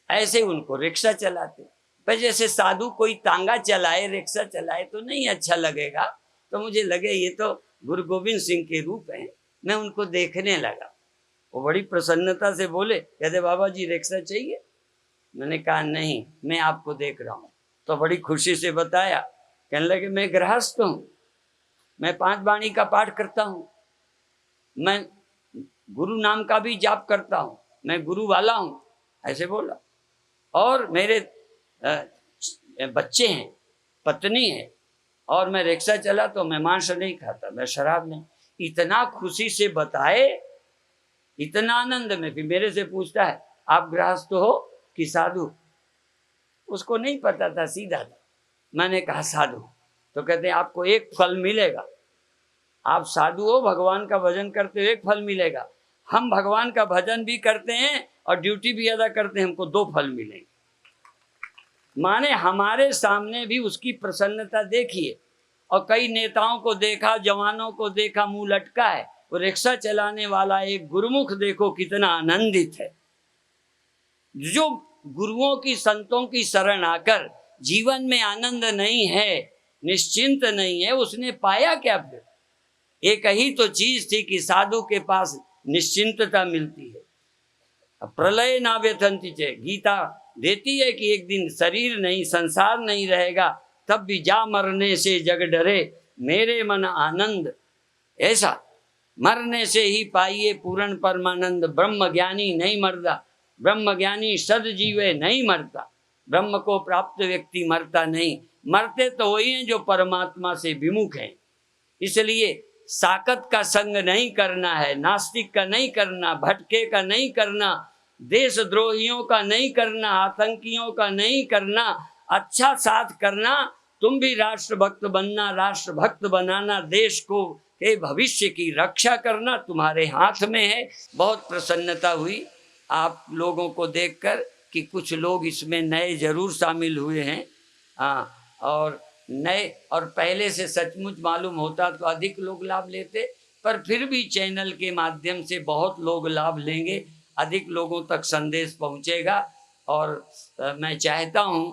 ऐसे उनको रिक्शा चलाते। पर जैसे साधु कोई तांगा चलाए, रिक्शा चलाए तो नहीं अच्छा लगेगा। तो मुझे लगे ये तो गुरु गोविंद सिंह के रूप हैं। मैं उनको देखने लगा। वो बड़ी प्रसन्नता से बोले, कहते बाबा जी रिक्शा चाहिए। मैंने कहा नहीं, मैं आपको देख रहा हूँ। तो बड़ी खुशी से बताया, कहने लगे मैं गृहस्थ हूँ, मैं 5 वाणी का पाठ करता हूँ, मैं गुरु नाम का भी जाप करता हूँ, मैं गुरु वाला हूँ, ऐसे बोला। और मेरे बच्चे हैं, पत्नी है, और मैं रिक्शा चला तो मैं मांस नहीं खाता, मैं शराब नहीं। इतना खुशी से बताए, इतना आनंद में। फिर मेरे से पूछता है आप गृहस्थ हो कि साधु। उसको नहीं पता था, सीधा था। मैंने कहा साधु, तो कहते हैं आपको एक फल मिलेगा, आप साधु हो, भगवान का भजन करते हो, एक फल मिलेगा। हम भगवान का भजन भी करते हैं और ड्यूटी भी अदा करते हैं, हमको 2 फल मिलेंगे। माने हमारे सामने भी उसकी प्रसन्नता देखिए। और कई नेताओं को देखा, जवानों को देखा, मुंह लटका है, वो रिक्शा चलाने वाला एक गुरुमुख देखो कितना आनंदित है। जो गुरुओं की, संतों की शरण आकर जीवन में आनंद नहीं है, निश्चिंत नहीं है, उसने पाया क्या फिर? एक ही तो चीज थी कि साधु के पास निश्चिंतता मिलती है। प्रलय ना व्यथंति चे, गीता देती है कि एक दिन शरीर नहीं, संसार नहीं रहेगा, तब भी जा मरने से जग डरे, मेरे मन आनंद। ऐसा मरने से ही पाइए पूर्ण परमानंद। ब्रह्म ज्ञानी नहीं मरता, ब्रह्म ज्ञानी सद जीवे नहीं मरता। ब्रह्म को प्राप्त व्यक्ति मरता नहीं, मरते तो वही हैं जो परमात्मा से विमुख हैं। इसलिए साकत का संग नहीं करना है, नास्तिक का नहीं करना, भटके का नहीं करना, देशद्रोहियों का नहीं करना, आतंकियों का नहीं करना, अच्छा साथ करना। तुम भी राष्ट्रभक्त बनना, राष्ट्रभक्त बनाना, देश को के भविष्य की रक्षा करना तुम्हारे हाथ में है। बहुत प्रसन्नता हुई आप लोगों को देखकर कि कुछ लोग इसमें नए जरूर शामिल हुए हैं। हाँ, और नए, और पहले से सचमुच मालूम होता तो अधिक लोग लाभ लेते, पर फिर भी चैनल के माध्यम से बहुत लोग लाभ लेंगे, अधिक लोगों तक संदेश पहुंचेगा। और मैं चाहता हूं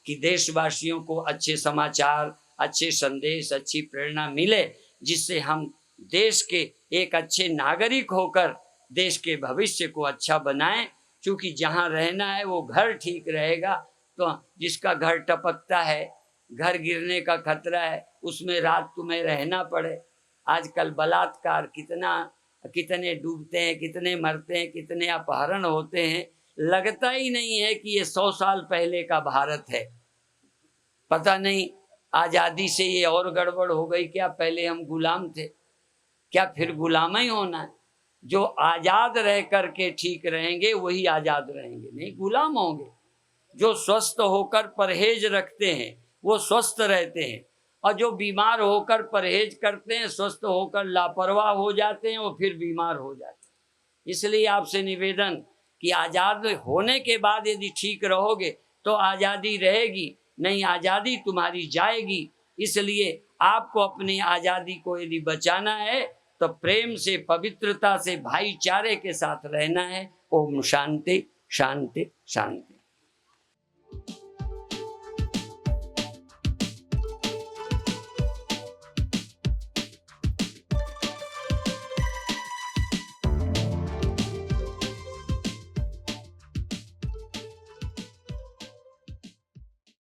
कि देशवासियों को अच्छे समाचार, अच्छे संदेश, अच्छी प्रेरणा मिले, जिससे हम देश के एक अच्छे नागरिक होकर देश के भविष्य को अच्छा बनाएं। क्योंकि जहाँ रहना है वो घर ठीक रहेगा, तो जिसका घर टपकता है, घर गिरने का खतरा है, उसमें रात तुम्हें रहना पड़े। आजकल बलात्कार कितने डूबते हैं, कितने मरते हैं, कितने अपहरण होते हैं। लगता ही नहीं है कि ये 100 साल पहले का भारत है। पता नहीं आज़ादी से ये और गड़बड़ हो गई क्या? पहले हम गुलाम थे क्या? फिर गुलाम ही होना है? जो आज़ाद रह करके ठीक रहेंगे वही आज़ाद रहेंगे, नहीं गुलाम होंगे। जो स्वस्थ होकर परहेज रखते हैं वो स्वस्थ रहते हैं, और जो बीमार होकर परहेज करते हैं, स्वस्थ होकर लापरवाह हो जाते हैं, वो फिर बीमार हो जाते हैं। इसलिए आपसे निवेदन कि आज़ाद होने के बाद यदि ठीक रहोगे तो आज़ादी रहेगी, नहीं आज़ादी तुम्हारी जाएगी। इसलिए आपको अपनी आज़ादी को यदि बचाना है तो प्रेम से, पवित्रता से, भाईचारे के साथ रहना है। ओम शांति शांति शांति।